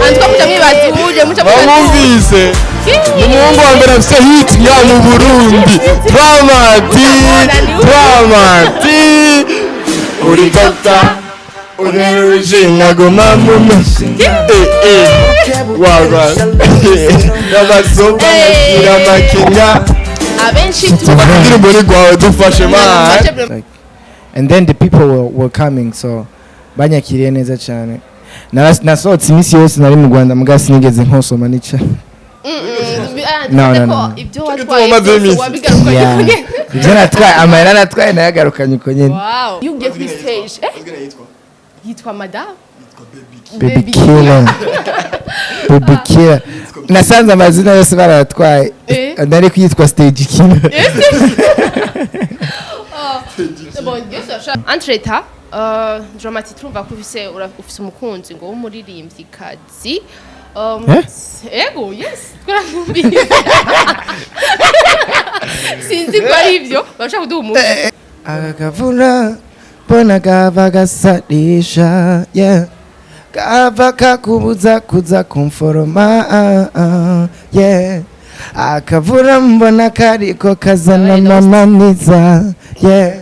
Antwa mwibazi uje muca bamwumvise umuhungu wa mbere afite hit ya mu Burundi Dramati uri gata uneruje nkagoma mu masi wagwa n'abasopa n'akira makinga abenshi tubakira muri gwawe dufashe man. And then the people were coming, so banyakiriye neza cyane. Nasohotse iminsi yose nari mu Rwanda muga sinigeze nkosoma nica. No. Ibyo watwaye wabigarukanye. Ibyo natwaye amahera natwaye nayagarukanye uko nyene. Wow. You get this stage. Yitwa madam. Baby killer. Baby killer. Nasanze amazina yose baratwaye. Nari kwitwa stage killer. Bon, yose entreta Dramati trumva ko ufise umukunzi ngo w'umuririmbyi kazi ego yes twarambiye sinzi ko ari ibyo bashaka kuduha umuntu akavura bona gava gasadisha yeah gava kakubuza kuza kumforoma yeah akavura mbona kariko kazana mananiza yeah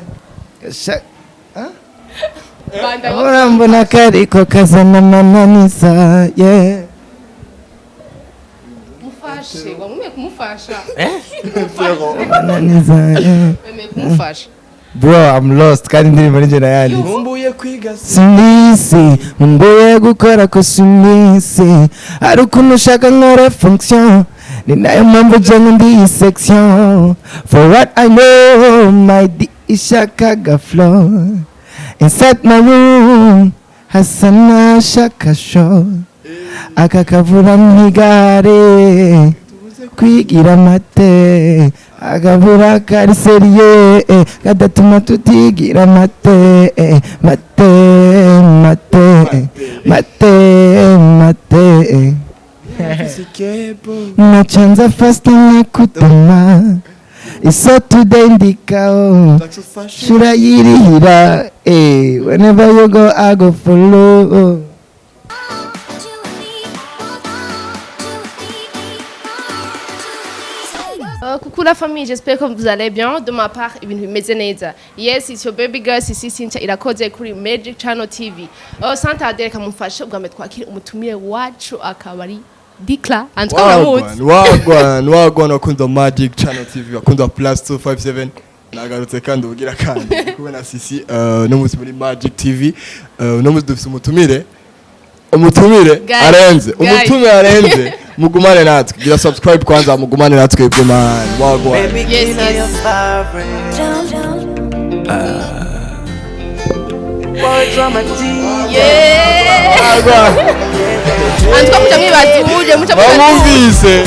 akavura mbona kariko kazana mananiza yeah mufashe wamwe kumufasha mananiza yeah kumufasha bro I'm lost kandi ndiri muri njye nayandi nkumbuye kwiga simisi nkumbuye gukora ko simisi ari ukuntu ushaka nkore fonction ni nayo mpamvu jyangu ndi section for what I know my D ishakaga flow inside my room hasana shaka show akakavura ntigare kwigira mate akavura kari seriye kadatuma tutigira mate nachanza fasta nakutuma iso today ndikao shurayirihira whenever you go I go follow. Coucou la famille, j'espère que vous allez bien. De ma part, ibintu bimeze neza. Yes, it's your baby girl Sisi Cynthia irakoze kuri Magic Channel TV. Santa Adereka mumfashe ubwambe twakire umutumire wacu akabari Dikla antwa mutsi. Wagwan akunda Magic Channel TV akunda plus 257 nagarutse kandi ubugira kandi kube na Sisi no muzi muri Magic TV no muzi dufise umutumire arenze mugumane natwe gira subscribe kwanza mugumane natwe bwe man wagwan Yes. Antwa muca mwibazi uje muca bamwumvise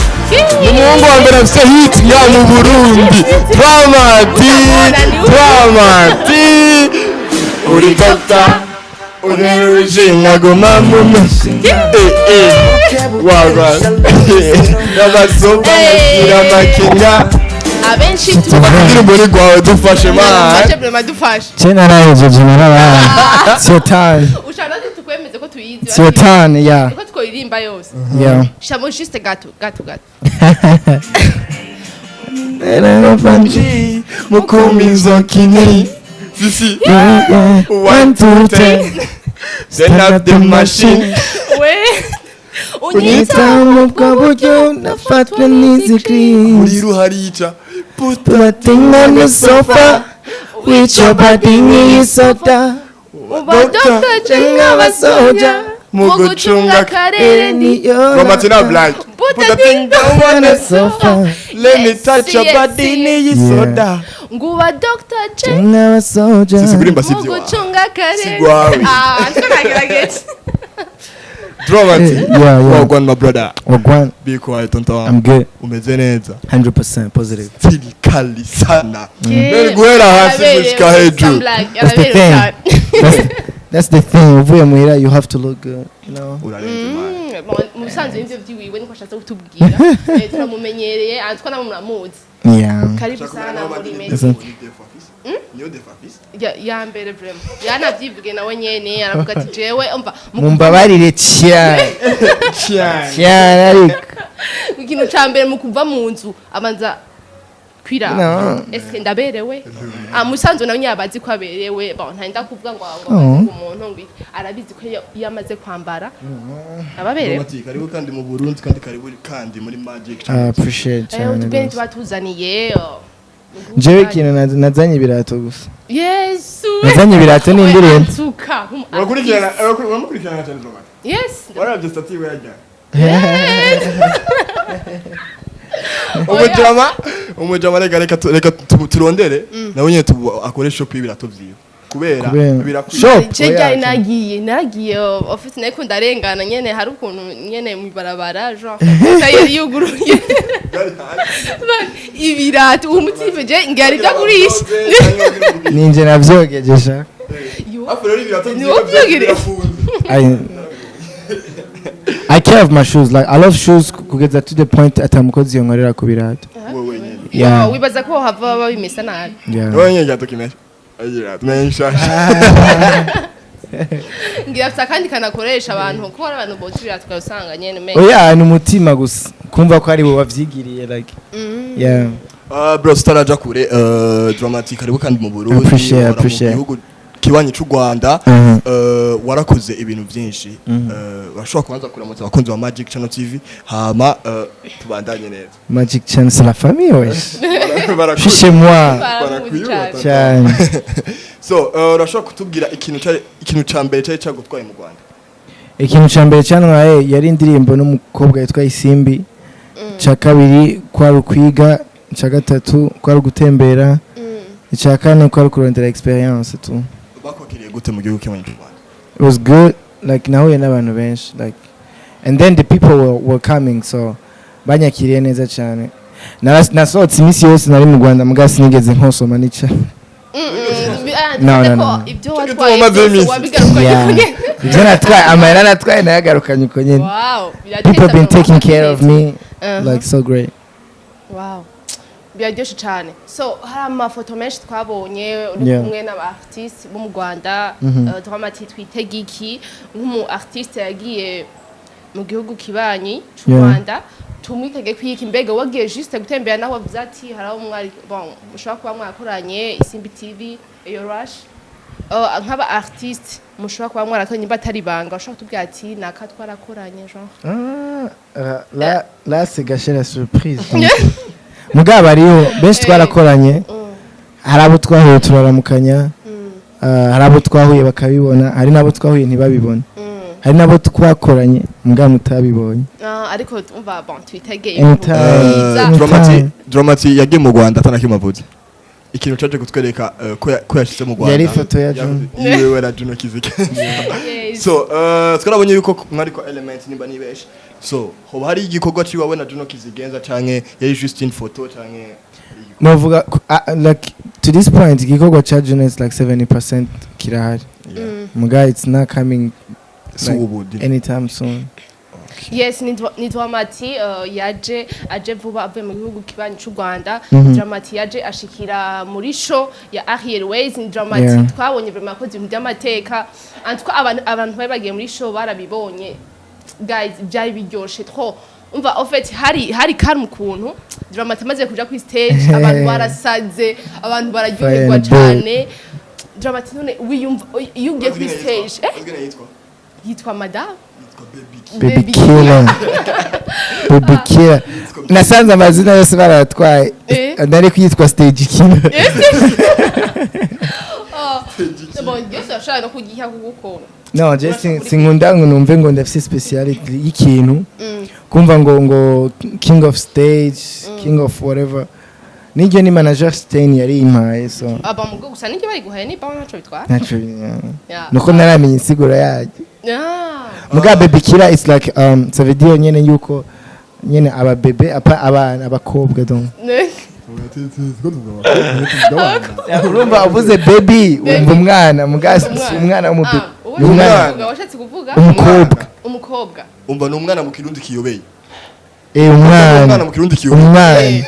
umuhungu wa mbere afite hit ya mu Burundi Dramati uri gata uneruje nkagoma mu masi wagwa n'abasopa n'akira makinga abenshi tubakira muri gwawe dufashe man. dufashe Chena nahejeje narabana sio tani ushaka tukwemeze ko tuyizi sio tani yeah ko twoyirimba yose yeah shamo juste gato Banji mukumizo kini Sisi 1 2 10 Send up the machine we unyita mubwo buryo nafatwa n'izikri uriru harica put the thing on the sofa with your body in soda uba Dr. Chenga basoja muguchunga karere niyo Romatina Black put the thing on the sofa let me touch your body in soda nguba Dr. Chenga basoja Sisi kurimba sivyo muguchunga karere Sigwawe tukagerageje Dramati yeah wagwan my brother wagwan be quiet tonto I'm good umeze neza 100% positive feel kali sana mbere guhera hasi gushika hejuru that's the thing uvuye muhira you have to look good you know musanze ivyo vyiwiwe niko ashatse kutubwira turamumenyereye antwa namwe muramuzi yeah karibu sana muri Messi niyo defafis ya mbere vraiment yanavyivuge nawe nyene aravuga ati jewe umva mumbabarire cyane cyane ariko ikintu ca mbere mu kuva mu nzu abanza kwiraba eske ndaberewe musanzu nawe nyabazi ko aberewe bon ntarinda kuvuga ngo umuntu ngo arabizi ko iyo amaze kwambara ababerewe karibu kandi mu Burundi karibu kandi muri Magic appreciate cyane utubeni tubatuzaniye jewe ikintu nazanye ibirato gusa yesu nazanye ibirato n'indirimbo urakurikirana cyane Zomata yes warabye stati we yajya umujama reka turondere nawe nyine akoresha shop y'ibirato vyiwe kubera birakwiye nagiye office nako ndarengana nyene hari ukuntu nyene mu barabara genre tayeri yuguruye ibirato umuti je ngari byagurisha ninje navyogejesha afero ibirato vyiwe I care of my shoes. Like I love shoes kugeza to the point atamukozi yonkorera ku birato. Yeah. Wibaza ko hava babimesa nabi. Wowe nyine gatukimesha. Agira tumenyesha. Ngira afite kandi kanakoresha abantu ko hari abantu botira tukasanga nyene menshi. Oya ni umutima gusa. Kumva ko ari bo bavyigiriye like. Yeah. Bro staraja kure dramatic aribo kandi mu Burundi. Appreciate. Kiwanyi cy'u Rwanda warakoze ibintu byinshi bashobora kubanza kuramutsa abakunzi ba Magic Channel TV hama tubandanye neza Magic Channel c'est la famille wesh chez moi cyane so urashobora kutubwira ikintu ca mbere cyari cyagutwaye mu Rwanda ikintu ca mbere cyantwaye yari indirimbo n'umukobwa yitwa Isimbi ca kabiri kwari ukwiga ca gatatu kwari gutembera ca kane kwari kurondera experience tu bakokiriye gute mu gihugu cy'u Rwanda it was good like nahuye n'abantu benshi like and then the people were coming so banyakiriye neza cyane nasohotse imisi yose nari mu Rwanda mugasi nigeze nkosoma nica no ibyo watwaye wabigarukanye ibyo natwaye amahera natwaye nayagarukanye uko nyine people been taking care of me like so great wow byaryoshe cyane so hari amafoto menshi twabonye uri kumwe n'abartiste bo mu Rwanda Dramati twitega iki nk'umu artiste yagiye mu gihugu kibanyi cy'u Rwanda tumwitege kwiki mbega wagiye juste gutembera naho wavuze ati hari umwari bon mushobora kuba mwakoranye Isimbi TV iyo rush nk'aba artiste mushobora kuba mwarakoranye batari banga ushobora kutubwira ati naka twarakoranye genre là c'est gâcher la surprise mugabo ariyo benshi twarakoranye hari abo twahuye turaramukanya hari abo twahuye bakabibona hari nabo twahuye ntibabibona hari nabo twakoranye mugabo mutabibonye ariko umva bon twitegeye Dramati yagiye mu Rwanda atanakimavuze ikintu cyaje kutwereka ko yashitse mu Rwanda yari foto ya Juno yewe na Juno Kizike so twarabonye yuko mwari ko element nimba nibeshi so hoba hari igikorwa ciwawe na Juno Kizigenza canke yari just in photo canke novuga like to this point igikorwa cha Juno is like 70% kirahari muga it's not coming like, anytime soon yes ni Dramati aje vuba avuye mu gihugu kibanyi cy'u Rwanda Dramati yaje ashikira muri show ya Airways ni Dramati twabonye vraiment ko ibintu by'amateka antwa abantu bari bagiye muri show barabibonye guys byari biryoshe trop umva en fait hari calme kuntu Dramati maze kuja ku stage abantu barasaze abantu bararyoherwa cyane Dramati none wiyumva iyo ugiye ku stage yitwa madame baby killer baby killer nasanze amazina yose baratwaye ndari kwitwa stage killer bon yose ashaka kugiha kugukora no just sinkunda ngo numve ngo ndafise speciality y'ikintu kumva ngo king of stage king of whatever nije ni manager Stein yari impaye so aba mugo gusa nije bari guhaye ni bawo naco bitwa naco nuko naramenye insiguro yaje muga baby killer is like ça veut dire nyene yuko nyene aba bebe abana abakobwa donc urumva uvuze baby umva umwana mugasi umwana w'umubebe umwana washatse kuvuga umukobwa umva n'umwana mu kirundi kiyobeye umwana mu kirundi kiyobeye umwana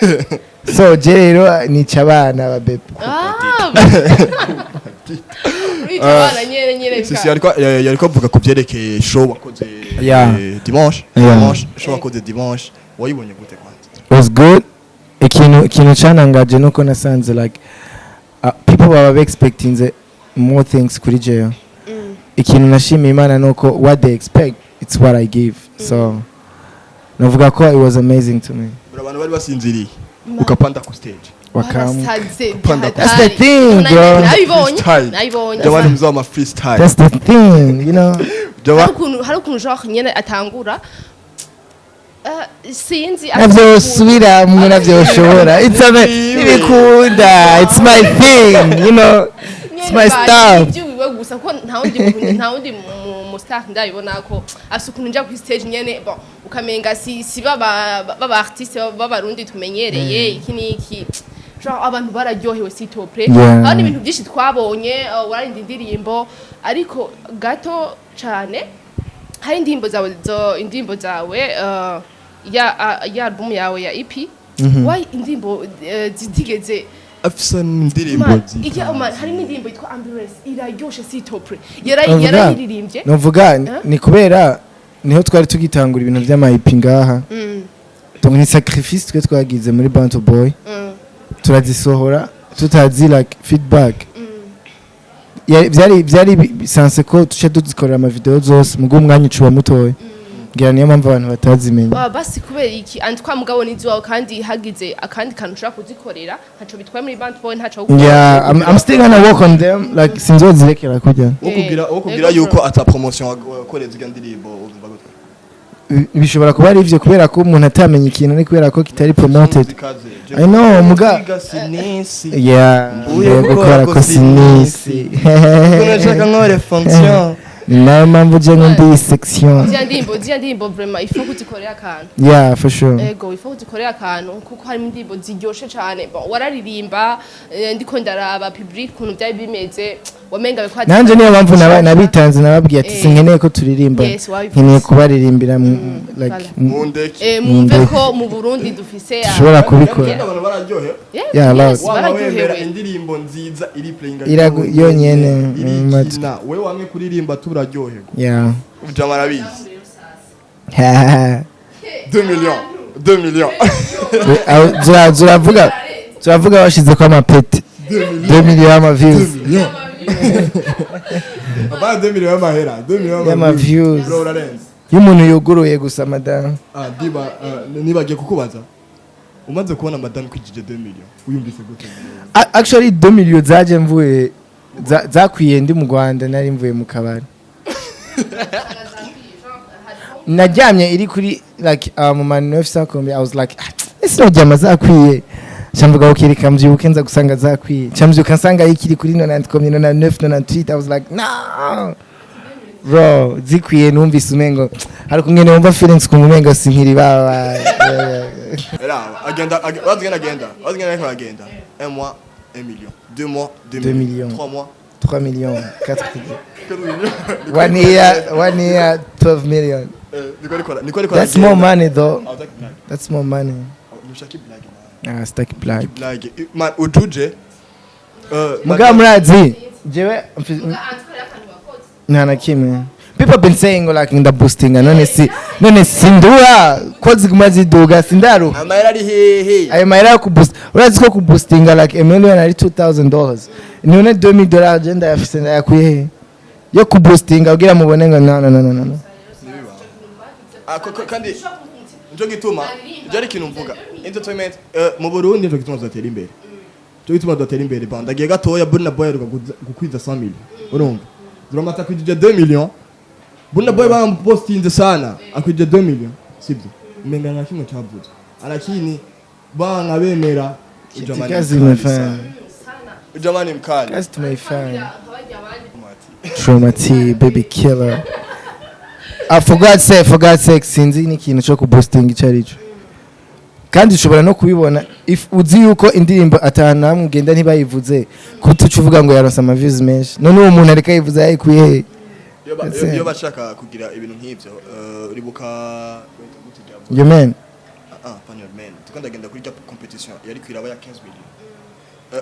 so je rero nica abana ba bebe urica abana nyene Sisi yariko avuga ku byerekeye show wakoze Yeah. dimanche Yeah. dimanche show wakoze dimanche wayibonye gute kwanza was good ikintu canangaje nuko nasanze like people were expecting more things kuri jeyo ikintu nashimiye Imana nuko what they expect it's what I give so navuga ko it was amazing to me abantu bari basinziriye ukapanda ku stage wakamu barasaze Panda- That's the thing, bro. nabibonye jabani muzama freestyle that's the thing you know hari ukuntu genre nyene atangura sinzi navyo usubira mwe navyo ushobora ibikunda it's my thing you know it's my stuff iwe gusa ko nta wundi mu staff ndabibona ko afite ukuntu nja kuri stage nyene bon ukamenga si baba artiste b'abarundi tumenyereye iki niki genre abantu bararyohewe sitopre Yeah. hari ibintu byinshi twabonye warindi indirimbo ariko gato cyane hari indirimbo zawe ya album yawe ya EP why indirimbo zitigeze afisa indirimbo harimo indirimbo yitwa ambulance iraryoshe sitopre yarayiririmbye novuga ni kubera niho twari tugitangura ibintu by'amayipi ngaha donc ni sacrifice twe twagize muri Bantu Boy turazisohora tutazi like feedback byari bisanse ko tuce duzikorera ama video zose mugo umwanya ucuba mutoye ngira niyo mpamvu abantu batazimenya basi kubera iki andikwa mugabo nizi wawe kandi hagize akandi kantu ushaka kuzikorera ntaco bitwaye muri Bantu Boy ntaco yeah I'm still gonna work on them like sinzozirekera kujya ukubwira yuko ata promotion wakoreza iyo ndirimbo uvuga gute bishobora kuba ari ivyo kubera ko umuntu atamenya ikintu ni kubera ko kitari promoted I know muga yeah gukora ko sinisi unashaka nkore fonction nayo mpamvu je ndi section zya ndimbo vraiment il faut kuzikorera akantu yeah for sure ego il faut kuzikorera akantu kuko hari indimbo ziryoshe cyane bon wararirimba ndiko ndaraba public kuntu byari bimeze wamenga bikwa nanje niyo mpamvu nabitanze nababwiye ati sinkeneye ko turirimba nkeneye kubaririmbira like mumve ko mu Burundi dufise dushobora kubikora abantu bararyohe yeah bararyohewe indirimbo nziza iri playing yonyene na wewe wamwe kuririmba turaryoherwa yeah ujama arabizi 2 millions turavuga washize kwa mapeti 2 millions ama views aba 2 millions y'amahera 2 millions y'ama views bro urarenze y'umuntu yuguruye gusa madame diba nibagiye kukubaza umaze kubona madame kwijije 2 millions uyumvise gute actually 2 millions zaje mvuye zakwiye ndi mu Rwanda nari mvuye mu kabari najyamye iri kuri like mu man 900 I was like ese najyama zakwiye chamvuga ukirika mbyuke nza gusanga zakwiye chamvyuka nsanga ikiri kuri 99 I was like no bro zikwiye numvise umengo hari kumwe numva feelings ku mumengo sinkiri baba agenda agenda un mois 1 million 2 mois 2 millions 3 mois 3 millions 4 millions 1 year 12 million that's more money though that's more money staki black man ujuje muga murazi jewe nana kimwe people been saying like in the boosting none sindura ko ziguma ziduga sindaru amayera ari hehe ayo mayera ku boost urazi ko ku boosting like a million ari $2,000 nione $2,000 agenda yafise ndayakuye yo ku boosting ugira mubone ngo no kandi njo gituma byari kintu mvuga entertainment mu Burundi njo gituma zatera imbere njo gituma zatera imbere banda agiye gatoya Burna Boy gukwiza 100 million urumva duramata kwijije 2 millions Burna Boy bampostinze sana akwije 2 millions sibyo umenga na kimwe cyavuze arakini banga bemera ujamani mkali that's to my fan Traumati baby killer for God's sake sinzi ni kintu cyo ku boosting icarico kandi ushobora no kubibona if uzi yuko indirimbo atana mugenda ntibayivuze kutucuvuga ngo yaronsa ama views menshi none uwo muntu areka yivuze yayikuye yo bashaka kugira ibintu nk'ivyo uribuka you man panier man tukandagenda kuri rya competition yari kwiraba ya 15 million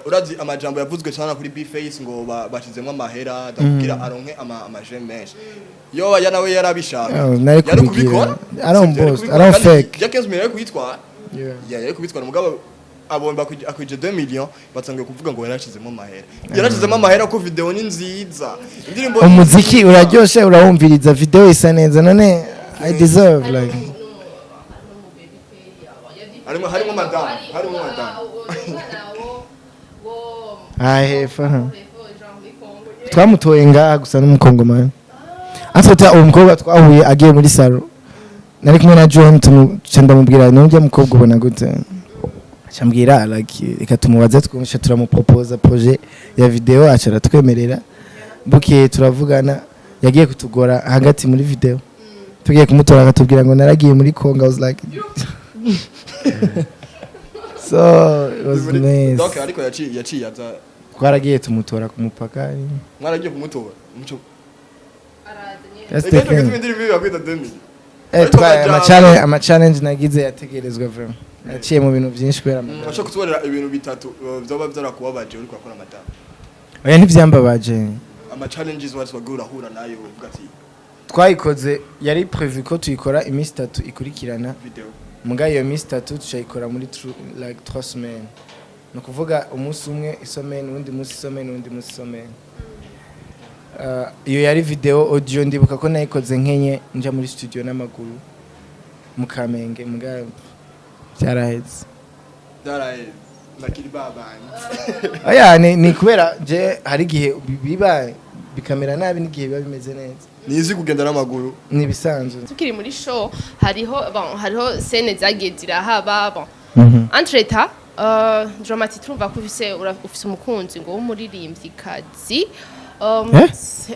urazi amajambo yavuzwe cyane kuri B-Face ngo bashizemo amahera ndakubwira aronke amaje menshi yo ya nawe yarabishaka yari kubikora aron fake ya 15 million yari kwitwara yari kubitwara mugabo abomba akuje 2 million batangiye kuvuga ngo yarashizemo amahera yarashizemo amahera ko video ni nziza indirimbo umuziki uraryoshe urahumviriza video isa neza none I deserve like harimo madam hefa twamutoye ngaha gusa n'umukongomani afata umukobwa twahuye agiye muri salo nari kumwe na John ndamubwira none mukobwa ubona gute acambwira like reka tumubaze twumvisha turamupropose projet ya video acara twemerera buke turavugana yagiye kutugora hagati muri video tugiye kumutora akatubwira ngo naragiye muri Congo I was like so it was nice donc ariko yaciye aza twaragiye tumutora ku mupaka mwaragiye kumutora muco ama challenge nagize yategerezwa vraiment naciye mu bintu byinshi kwera ashaka kutubarira ibintu bitatu byoba byarakubabaje uri kwakora amatara oya ntivyambabaje ama challenges wari wagura hura nayo uvuga ati twayikoze yari prévu ko tuyikora iminsi 3 ikurikirana video muga iyo minsi 3 tucayikora muri like 3 semaines no kuvuga umunsi umwe isomene undi munsi isomene undi munsi isomene iyo yari video audio ndibuka ko nayikoze nkenye nja muri studio n'amaguru mu Kamenge muga cyaraheze nakiri babanye aya ni kubera je hari gihe biba bikamera nabi n'igihe biba bimeze neza nizi kugenda n'amaguru ni bisanzwe tukiri muri show hariho scene zagiye zirahaba entreta dramatique turumva ko ufise umukunzi ngo w'umuririmbyi kazi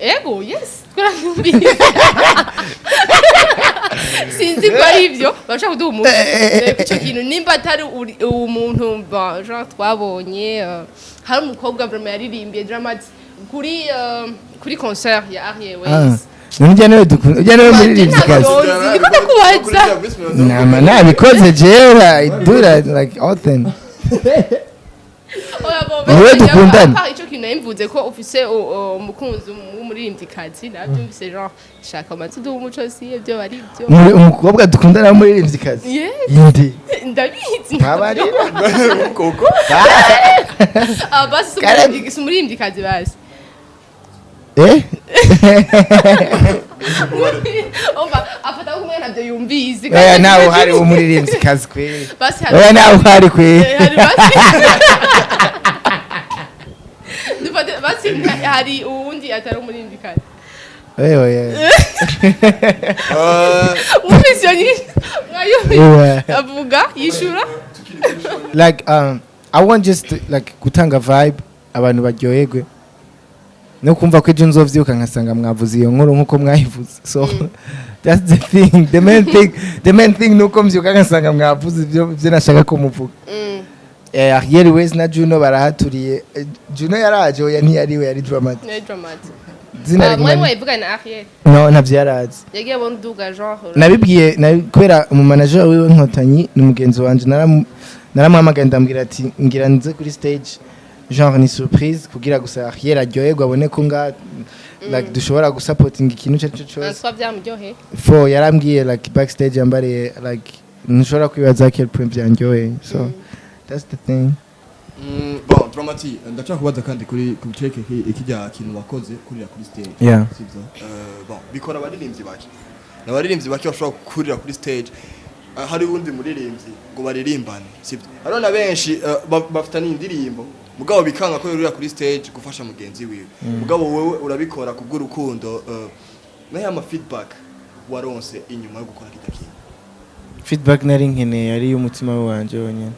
ego yes twaranyumvira sinzi ko ari ibyo bashaka kuduha umuntu icyo kintu nimba atari umuntu genre twabonye hari umukobwa vraiment yaririmbiye dramatique kuri concert ya Ariel Ways nujyanewe muririmbyi kazi nama nabikoze jera idura like often niwe dukundana icyo kintu yimvuze ko ufise umukunzi w'umuririmbyi kazi nabyumvise genre shaka amatudu w'umuco si ibyo bari byo umukobwa dukundana w'umuririmbyi kazi yindi ndabizi nkabari koko basi umuririmbyi kazi basi afata kumwe nabyo yumbizi nawe hari umuririmbyi kazi kweli nawe hari kweli basi hari uwundi atari umuririmbyi kazi umufisioni avuga yishura like I want just to, like gutanga vibe abantu baryoherwe no kumva ko ejo nzovyiuka nkasanga mwavuze iyo nkuru nkuko mwayivuze so that's the thing the main thing nuko mvyuka nkasanga mwavuze ibyo nashaka ko muvuga Ariel Ways na Juno barahaturiye Juno yaraje oya ntiyariwe yari dramatic zina mwe ivuga na Ariel no navyarazi yagiye bonduga genre nabibwiye kubera mu manager wiwe Nkotanyi ni mugenzi wanje naramuhamagaye ndambwira ati ngira nze kuri stage genre ni surprise kugira gusa Ariel aryoherwa abone ko nga like dushobora gusupporting ikintu cyo cyose twa byamuryohe for yarambwiye like backstage yambariye like nshobora kwibaza quel point byanjyohe so that's the thing bon dramatique ndashaka kubaza kandi kuri kucheke ikijya kintu wakoze kurira kuri stage sibyo bon bikora abaririmbyi bake n'abaririmbyi bake bashobora kurira kuri stage hari undi muririmbyi ngo baririmbane sibyo haro na benshi bafitanye indirimbo mugabo bikanga ko yurira kuri stage gufasha mugenzi wiwe mugabo wewe urabikora kubw'urukundo nayo ama feedback waronse inyuma yo gukora kitaki feedback nari nkeneye ari umutima wanje wonyene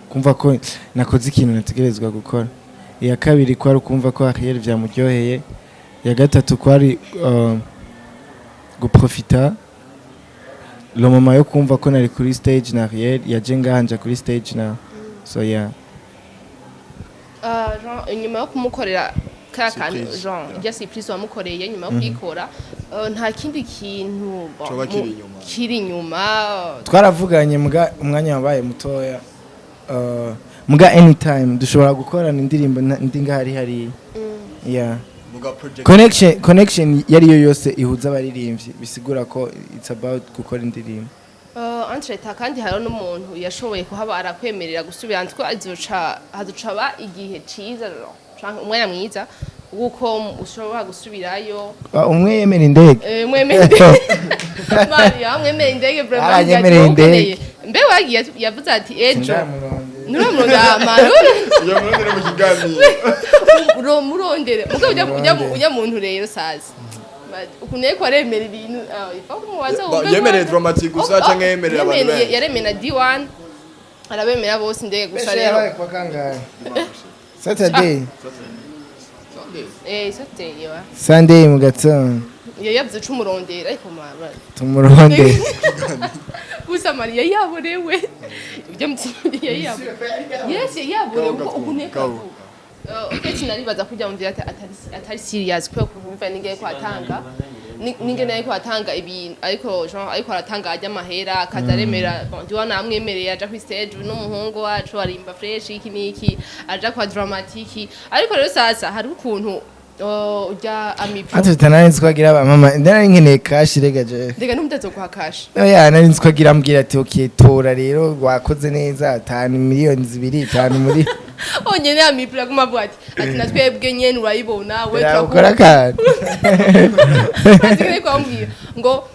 kumva ko nakoze ikintu nategerezwa gukora iya kabiri kwari kumva ko Ariel vyamuryoheye ya gatatu kwari guprofita lo mama yo kumva ko nari kuri stage na Ariel yaje ngahanja kuri stage na so yeah genre inyuma yo kumukorera kandi genre ya surprise wamukoreye nyuma yo kwikora nta kindi kintu Coba kiri inyuma. kiri inyuma twaravuganye muga umwanya wabaye mutoya muga anytime dushobora gukorana indirimbo ndi ngahari hari yeah muga project connection yari yo yose ihuza abaririmbyi bisigura ko it's about gukora indirimbo entreta kandi hariho n'umuntu yashoboye kuhaba arakwemerera gusubira ntiko haducaba igihe ciza canke umwanya mwiza uko ushobora gusubirayo umwe yemera indege mwemera Maria mwemera indege vraiment yemereye indege mbe wagiye yavuze ati ejo nuramurondera iyo murondera mu kiganiro murondere mugo ujya muntu rero sazi ukuneye ko aremera ibintu yemereye dramatic gusa canke yemerera abantu benshi yaremera D1 arabemera bose indege gusa rero kwa kangahe Saturday Saturday wa Sunday mu gatondo yavuze cumurondera ariko mara tumuronde gusa Maria yaborewe ibyo mutiye yabo yes yaborewe ukuneka uketi naribaza kujya mu vyate atari serious kwe kumva ninge ko atanga ninge nayo ko atanga ibintu ariko ariko aratanga ajya mahera akadaremera ndiwa namwemereye aja ku stage n'umuhungu wacu arimba fresh iki niki aja kwa dramatic ariko rero sasa hari ukuntu ujya amipro atutana nzikwagira aba mama ndari nkeneye cash regaje ndega n'umutazo kwa cash oya nari nzikwagira ambwira ati okay tora rero wakoze neza 5 miliyoni 2 5 muri onyene amipro aguma bwati ati natwebwe nyene urayibona we turakora kandi ati ko ambwira ngo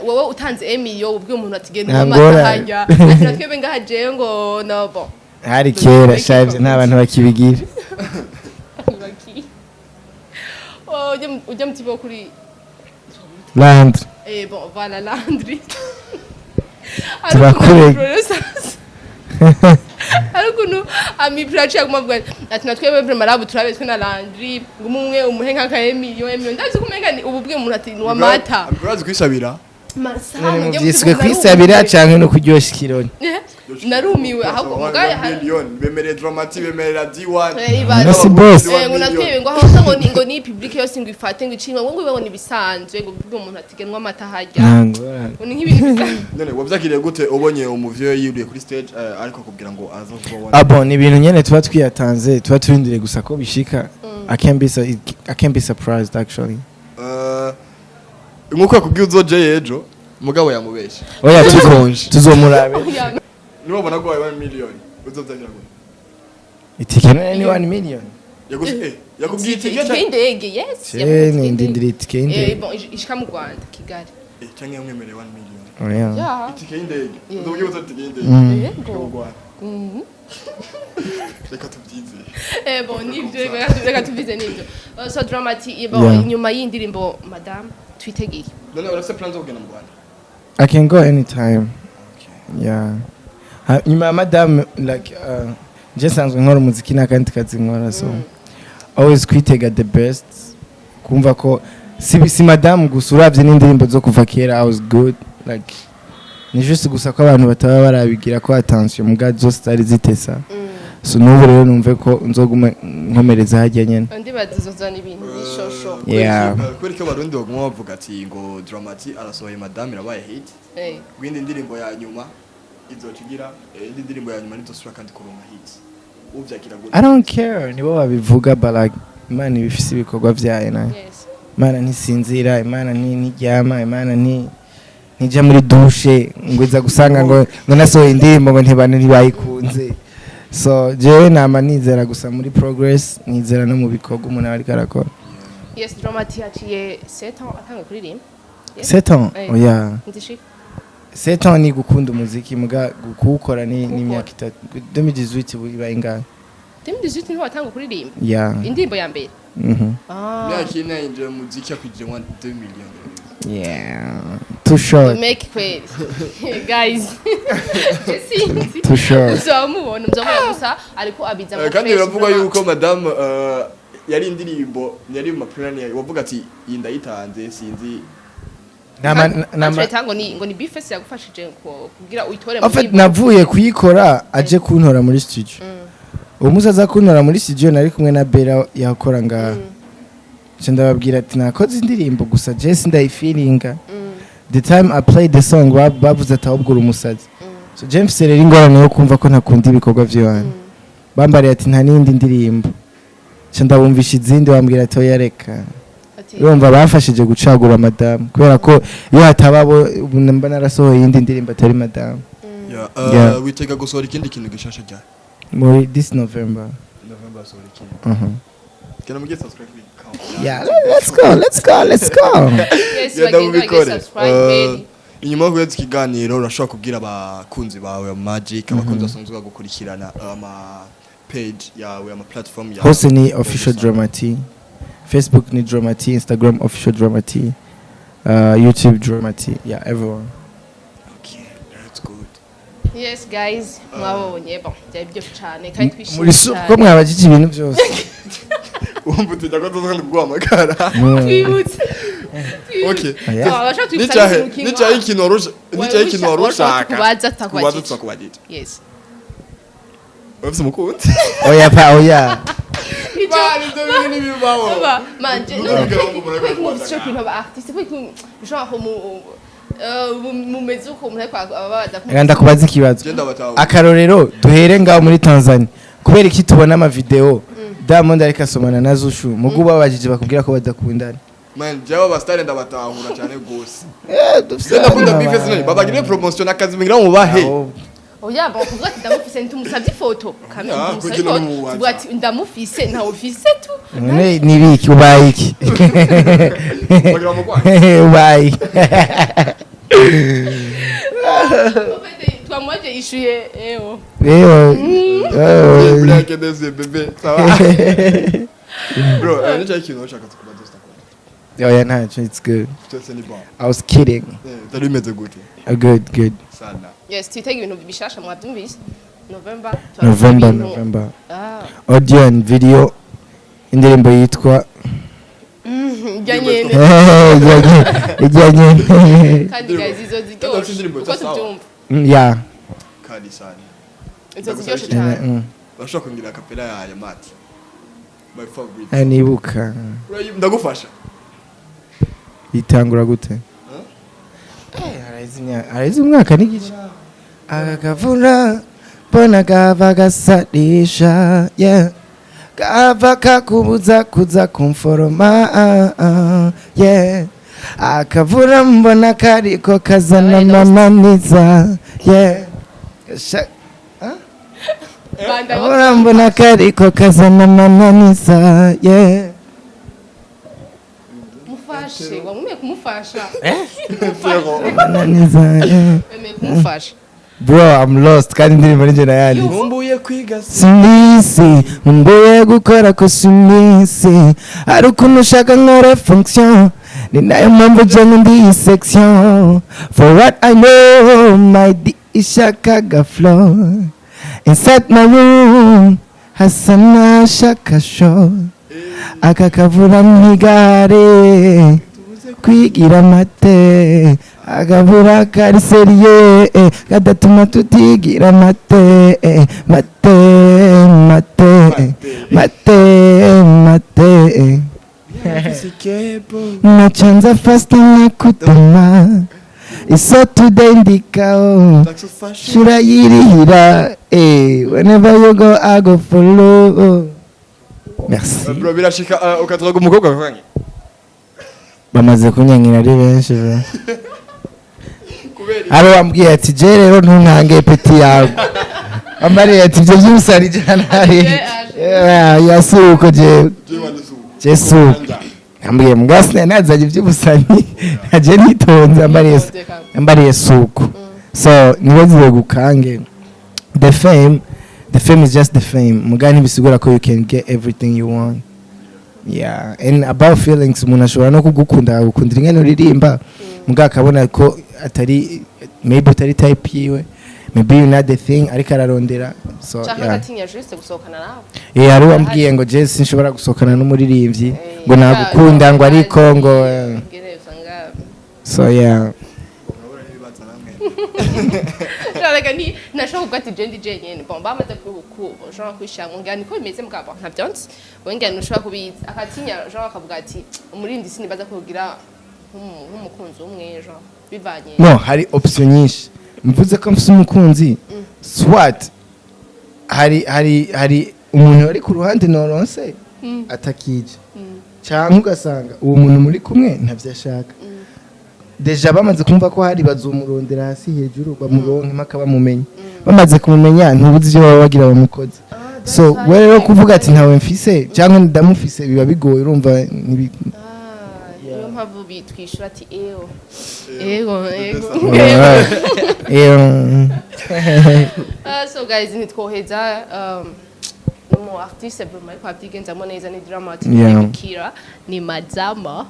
wowe utanze emilio ubwe umuntu atigenda amatahanya ati natwebwe ngahaje ngo no bon hari kera shaje nta bantu bakibigira ujya mutibo kuri Landry bon voilà Landry turakure ariko amipro aciye kumabwa ati natwebwe vraiment rabu turabe twe na Landry ngumwe umuhenga ka emilio ndazi kumenga ni ububwe umuntu ati wa mata urazi kwisabira byiswe kwisabira canke no kuryoshya ikironi narumiwe ahubwo mugaye miliyoni bemereye dramatic bemerera D1 Merci boss ngo natwebe ngo aho ngo ni public yose ngo ifate ngo icimwe ngo ngo ni bisanzwe ngo ubwo umuntu atigenwa amata hajya ngo ni nk'ibintu none wavyakiriye gute ubonye umuvyo yiriye kuri stage ariko kubwira ngo aza kubona bon ibintu nyene tuba twiyatanze tuba turindire gusa ko bishika I can't be surprised actually nkuko yakubwiye uzoje ejo mugabo yamubesha oya tuzomurabe niba ubona ko wabaye miliyoni uzovyagira gute itike ni 1 million yakubwiye itike y'indege yes ni ndindiri itike y'indege bon ishika mu Rwanda Kigali canke yamwemereye 1 million oya itike y'indege uzobwiye uzo itike y'indege yego reka tubyize bon nivyo reka tubize nivyo so dramatic bon inyuma y'indirimbo madame twitegeye none urafite plan zo kugenda mu Rwanda I can go anytime yeah nyuma madame like je sanzwe nkora umuziki nakandi kazi nkora so always kwitega the best kumva ko si madame gusa uravye n'indirimbo zo kuva kera I was good like ni juste gusa ko abantu bataba barabigira ko attention mugazo zose zari zitesa so n'ubu rero numve ko nzoguma nkomereza hajya nyene andi bazizozana ibintu bishosho kweri ko barundi baguma bavuga ati ngo dramatic arasohoye madame irabaye hit gwindi ndirimbo ya nyuma izokigira indi ndirimbo ya nyuma nitosura kandi kuronka hit uvyakira gute I don't care nibo babivuga but like imana ibifise ibikorwa vyayo nayo imana ntisinzira imana ntiryama imana ntijya muri dushe ngo iza gusanga ngo nasohoye indirimbo ngo ntibane ntibayikunze so jewe nama nizera gusa muri progress nizera no mu bikorwa umuntu ariko arakora yes dramatic yaciye 7 ans atanga kuririmba 7 ans oya ndishika 7 ans ni gukunda umuziki muga kuwukora ni imyaka 3 2018 ibaye ingahe 2018 niho watanga kuririmba indirimbo ya mbere myaka ine inje muziki yakwijije 1 2 million too short make kweli guys too short uzamubona gusa ariko abiza mu kandi biravuga yuko madame yari indirimbo yari mu plan yawe wavuga ati indayitanze sinzi ngo ni bifese yagufashije kugira uitore mu fait navuye kuyikora aje kuntora muri studio umusaza kuntora muri studio nari kumwe na Bella yakora nga nca ndababwira ati nakoze indirimbo gusa Jesse ndayifilinga the time I played the song bavuze ati ahubwo uri umusazi so James rero ingorane yo kumva ko ntakunda ibikorwa by'abantu bambariye ati nta n'indi ndirimbo nca ndabumvisha izindi bambwira ati oya reka urumva bafashije gucagura madamu kubera ko iyo hatababo mba narasohoye indi ndirimbo atari madamu witega gusohora ikindi kintu gishasha cyane muri this November asohora ikindi Can we get subscribe? Yeah, let's go. Yes, subscribe. Inyuma yo ikiganiro urashobora kubwira abakunzi bawe Magic abakunzi basanzwe gukurikirana ama page yawe ama platform yawe. Hose ni official Dramati. Facebook ni Dramati, Instagram official Dramati. YouTube Dramati. Yeah, everyone. Okay, that's good. Yes guys, mwabonye bon, byabyo cyane kandi twishimye. Muri ko mwabajije ibintu byose. Wumva tujya ko tuzana guhamagara. Twibutse. Okay. Nicaye ikintu warusha. Kubaza takwajije. Kubaza. Yes. Wafise umukunzi? Oya. Bani ndo bintu nibibaho. Baba, manje. Cyo kintu aba artiste foi genre mumeze uko umuntu ariko ababaza ko ndakubaza ikibazo akarorero duhere ngaho muri Tanzania kubera iki tubona ama video Diamond ariko asomana na Zushu mugu babajije bakubwira ko badakundana man jawa bastare ndabatahura cyane gose dufise ndakunda bifese nani babagire promotion akazi bingira mu bahe oya ba kuvuga ati ndamufise ntumusabye ifoto kamera ati ndamufise nta ufise tu ni biki ubaye iki ubaye twamwaje ishuye ewo black deze bebe sawa bro nicha ikintu ushaka kubaza oh yeah nah it's good I was kidding tarimeze gute good sana yes twitege ibintu bishasha mwabyumvise November audio and video indirimbo yitwa Janyene kandi guys izo zitoshe uko tubyumva yeah kandi sana izo zitoshe cyane bashaka kungira kapela ya mati my favorite anibuka ndagufasha itangura gute harazi umwaka n'igice akakavura bona gava gasadisha yeah gava kakubuza kuza kumforoma yeah akavura mbona kariko kazana mananiza yeah akavura mbona kariko kazana mananiza yeah mufashe wamwe kumufasha mananiza yeah kumufasha bro I'm lost kandi ndirimbo nje na yali nkumbuye kwiga simisi nkumbuye gukora ko simisi ari ukuntu ushaka nkore fonction ni nayo mpamvu jene ndi section for what I know my D ishaka flow inside my room hasana shaka show akakavura mwigare kwigira mate agabura kari seriye gadatuma tutigira mate nachanza fast na kutama iso today ndikao shura yirihira whenever you go I go follow merci bro birashika ukatroga umukobwa kwangi bamaze kunyankira ari benshi bro aro wambwiye ati je rero ntunkange peti yawe ambariye ati byo byusari janari yasuko je Jesu ambwiye mgasne nazaje by'ubusani aje nitonze ambariye suko so nibaziwe gukange the fame is just the fame mugani bisigura ko you can get everything you want yeah and about feelings umuntu ashobora no kugukunda gukundira ingene uririmba muga akabona ko atari maybe atari type yiwe maybe you not the thing ariko ararondera so yeah atinya juste gusokana nawe ari wambwiye ngo je sinshobora gusokana n'umuririmbyi ngo nagukunda ngo ariko ngo so yeah rega ni nashaka kuvuga ati je ndi jenyene bon bamaze kuko ushobora kwishanga ngo ngani ko bimeze mugabo ntavyonse wengene ushobora kubiza akatinya ushobora akavuga ati umurindi sinibaza kugira nk'umukunzi umwe ejo bivanye no hari option nyinshi mvuze ko mfise umukunzi swat hari umuntu ari ku ruhande noronse atakije cyangwa ugasanga uwo muntu muri kumwe ntavyo ashaka deja bamaze kumva ko hari bazumurondera hasi hejuru bamuronke mpaka bamumenye bamaze kumumenya ntubuzi ivyo baba bagira bamukoze so we rero kuvuga ati ntawe mfise cyangwa ndamufise biba bigoye urumva niyo mpamvu bitwishura ati ego so guys nitwoheza umu artiste vraiment ariko abyigenzamo neza ni dramatic Kira ni madama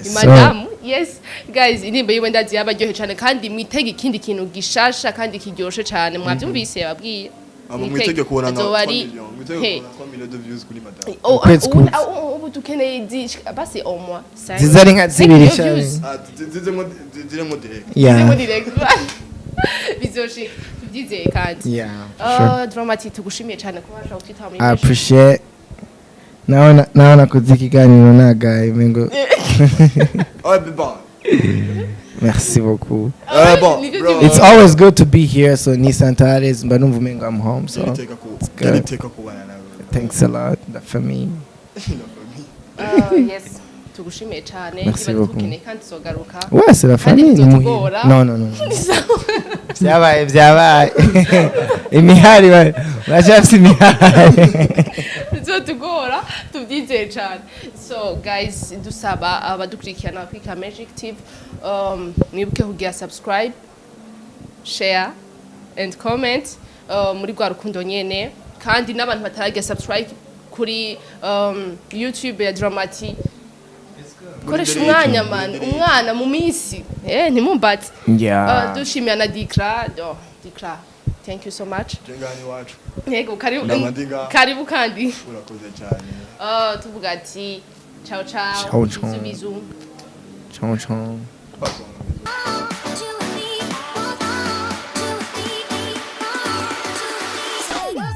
ni madamu yes guys inimba yiwe ndazi yabaryohe cyane kandi mwitege ikindi kintu gishasha kandi kiryoshe cyane mwabyumvise yababwiye mwitege kubona nka 3 million de views kuri madame ubu dukeneye basi au moins zizari nka zibiri cyane ziremo direct yeah bizoshika tubyizeye kandi dramatic tugushimiye cyane ko washa utitwa muri appreciate naona kuzi ikiganiro nagaye mengo merci beaucoup it's always good to be here so ni Santares mba numva mengo I'm home so thanks a lot the family yes tugushimiye cyane ikibazo tukeneye kandi sogaruka wese la famille no byabaye imihari bashafise imihari tugora tubyizeye cyane so guys dusaba abadukurikirana kuri Magic TV mwibuke kugira subscribe share and comment muri rwa rukundo nyene kandi n'abantu bataragira subscribe kuri YouTube ya Dramatic koresha umwanya man umwana mu minsi ntimumbatse dushimira na Dikra thank you so much jengani wacu yego karibu kandi urakoze cyane tuvuga ati ciao ciao ciao